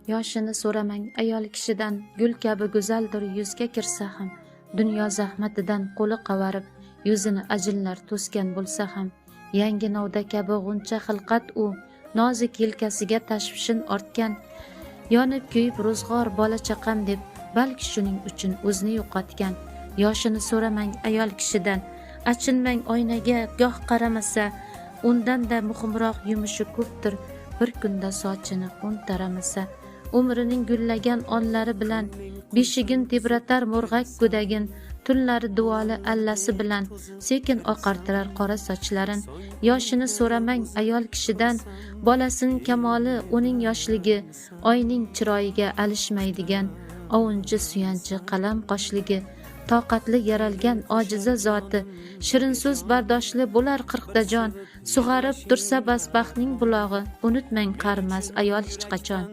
Yoshini so'ramang ayol kishidan, gul kabi go'zaldir yuzga kirsa ham, dunyo zahmatidan qo'li qavarib, yuzini ajinlar to'sgan bo'lsa ham, yangi novda kabi g'uncha xilqat u, nozik yelkasiga tashvishin ortgan, yonib kuyib ro'zg'or bola chaqam deb, balki shuning uchun o'zini yo'qotgan. Yoshini so'ramang ayol kishidan, achinmang oynaga goh qaramasa, undan-da muhimroq yumushi ko'pdir, bir kunda sochini taramasa. Umrining gullagan onlari bilan beshigin tebratar murg'ak go'dagin, tunlari duoli allasi bilan sekin oqartirar qora sochlarin. Yoshini so'ramang ayol kishidan, bolasining kamoli uning yoshligi, oyning chiroyiga alishmaydigan, ovunchi suyanchi qalam qoshligi, toqatli yaralgan ojiza zoti, shirin so'z bardoshli bo'lar qirqda jon, sug'arib tursa bas baxtning bulog'i, unutmang qarimas ayol hech qachon.